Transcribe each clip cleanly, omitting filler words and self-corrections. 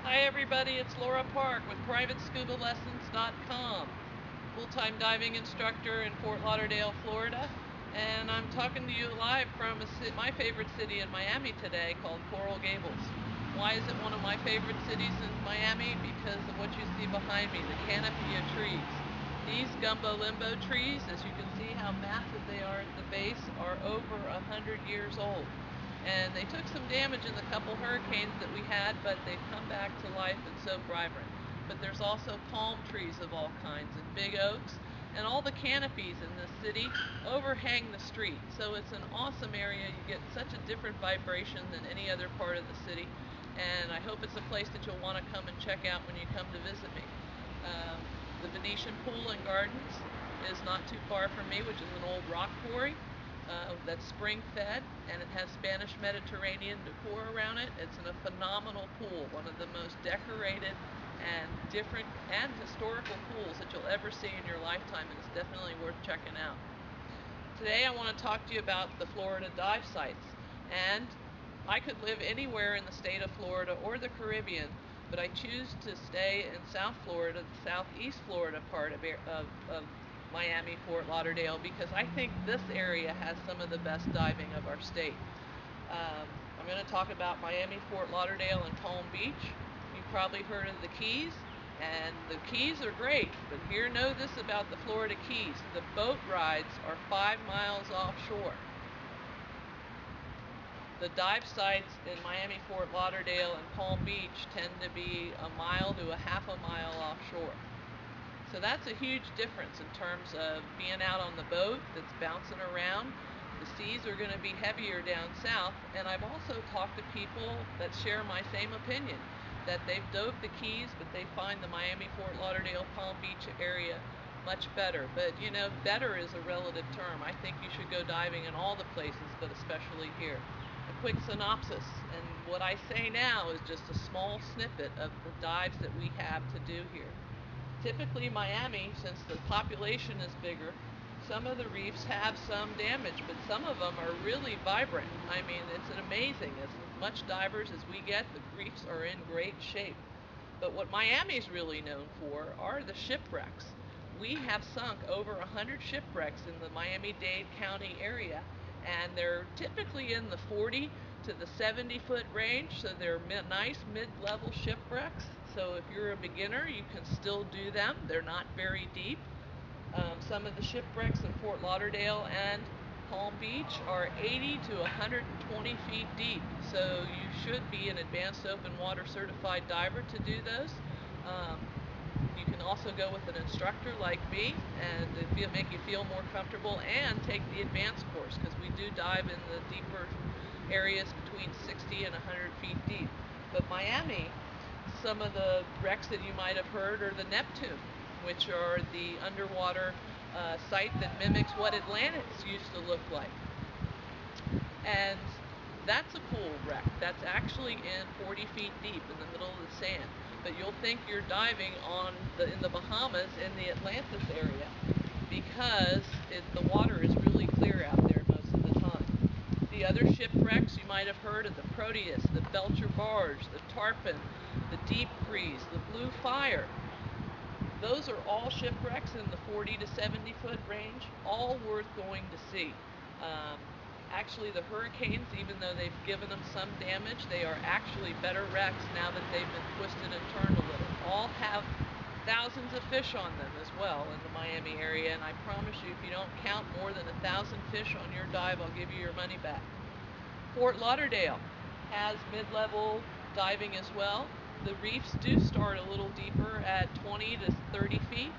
Hi everybody, it's Laura Parke with PrivateScubaLessons.com, full-time diving instructor in Fort Lauderdale, Florida, and I'm talking to you live from my favorite city in Miami today called Coral Gables. Why is it one of my favorite cities in Miami? Because of what you see behind me, the canopy of trees. These gumbo limbo trees, as you can see how massive they are at the base, are over 100 years old. And they took some damage in the couple hurricanes that we had, but they've come back to life and so vibrant. But there's also palm trees of all kinds and big oaks, and all the canopies in this city overhang the street. So it's an awesome area. You get such a different vibration than any other part of the city, and I hope it's a place that you'll want to come and check out when you come to visit me. The Venetian Pool and Gardens is not too far from me, which is an old rock quarry. That's spring fed, and it has Spanish Mediterranean decor around it. It's a phenomenal pool, one of the most decorated and different and historical pools that you'll ever see in your lifetime, and it's definitely worth checking out. Today I want to talk to you about the Florida dive sites, and I could live anywhere in the state of Florida or the Caribbean, but I choose to stay in South Florida, the southeast Florida part of Miami, Fort Lauderdale, because I think this area has some of the best diving of our state. I'm going to talk about Miami, Fort Lauderdale, and Palm Beach. You've probably heard of the Keys, and the Keys are great, but know this about the Florida Keys. The boat rides are 5 miles offshore. The dive sites in Miami, Fort Lauderdale, and Palm Beach tend to be a mile to a half a mile offshore. So that's a huge difference in terms of being out on the boat that's bouncing around. The seas are going to be heavier down south, and I've also talked to people that share my same opinion, that they've dove the Keys, but they find the Miami, Fort Lauderdale, Palm Beach area much better. But you know, better is a relative term. I think you should go diving in all the places, but especially here. A quick synopsis, and what I say now is just a small snippet of the dives that we have to do here. Typically Miami, since the population is bigger, some of the reefs have some damage, but some of them are really vibrant. I mean, it's amazing. As much divers as we get, the reefs are in great shape. But what Miami's really known for are the shipwrecks. We have sunk over 100 shipwrecks in the Miami-Dade County area, and they're typically in the 40 to the 70-foot range, so they're nice mid-level shipwrecks. So if you're a beginner, you can still do them. They're not very deep. Some of the shipwrecks in Fort Lauderdale and Palm Beach are 80 to 120 feet deep, so you should be an advanced open water certified diver to do those. You can also go with an instructor like me, and make you feel more comfortable, and take the advanced course, because we do dive in the deeper areas between 60 and 100 feet deep. But Miami, some of the wrecks that you might have heard are the Neptune, which are the underwater site that mimics what Atlantis used to look like. And that's a cool wreck. That's actually in 40 feet deep in the middle of the sand. But you'll think you're diving in the Bahamas in the Atlantis area, because the water is really clear out there most of the time. The other shipwrecks you might have heard of the Proteus, the Belcher Barge, the Tarpon, the Deep Freeze, the Blue Fire. Those are all shipwrecks in the 40 to 70 foot range, all worth going to see. Actually, the hurricanes, even though they've given them some damage, they are actually better wrecks now that they've been twisted and turned a little. All have thousands of fish on them as well in the Miami area, and I promise you, if you don't count more than 1,000 fish on your dive, I'll give you your money back. Fort Lauderdale has mid-level diving as well. The reefs do start a little deeper at 20 to 30 feet.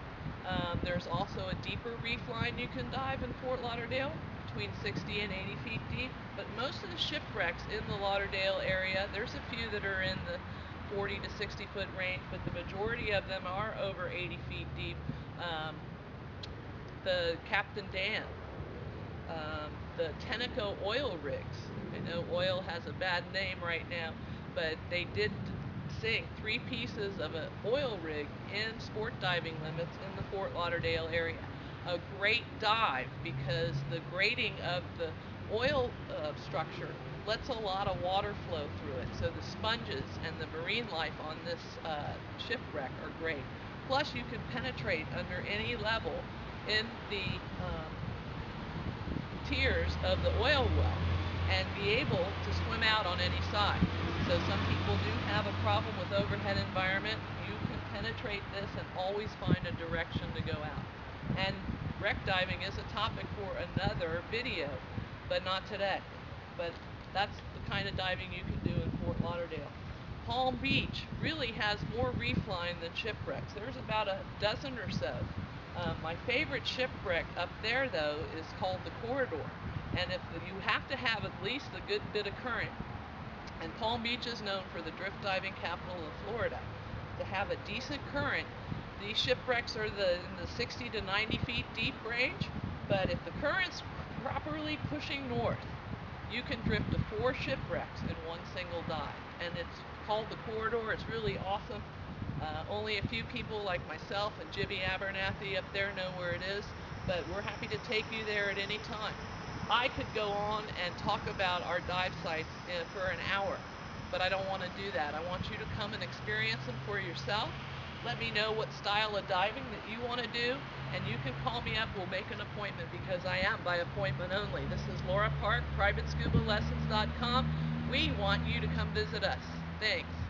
There's also a deeper reef line you can dive in Fort Lauderdale, between 60 and 80 feet deep. But most of the shipwrecks in the Lauderdale area, there's a few that are in the 40 to 60 foot range, but the majority of them are over 80 feet deep. The Captain Dan, the Tenneco oil rigs. I know oil has a bad name right now, but they did sink 3 pieces of an oil rig in sport diving limits in the Fort Lauderdale area. A great dive, because the grading of the oil structure lets a lot of water flow through it. So the sponges and the marine life on this shipwreck are great. Plus you can penetrate under any level in the tiers of the oil well and be able to swim out on any side. So some people do have a problem with overhead environment. You can penetrate this and always find a direction to go out. And wreck diving is a topic for another video, but not today. But that's the kind of diving you can do in Fort Lauderdale. Palm Beach really has more reef line than shipwrecks. There's about a dozen or so. My favorite shipwreck up there, though, is called the Corridor. And if you have to have at least a good bit of current, and Palm Beach is known for the drift diving capital of Florida, to have a decent current, these shipwrecks are in the 60 to 90 feet deep range, but if the current's properly pushing north, you can drift to 4 shipwrecks in one single dive. And it's called the Corridor. It's really awesome. Only a few people like myself and Jibby Abernathy up there know where it is, but we're happy to take you there at any time. I could go on and talk about our dive sites for an hour, but I don't want to do that. I want you to come and experience them for yourself. Let me know what style of diving that you want to do, and you can call me up. We'll make an appointment because I am by appointment only. This is Laura Parke, PrivateScubaLessons.com. We want you to come visit us. Thanks.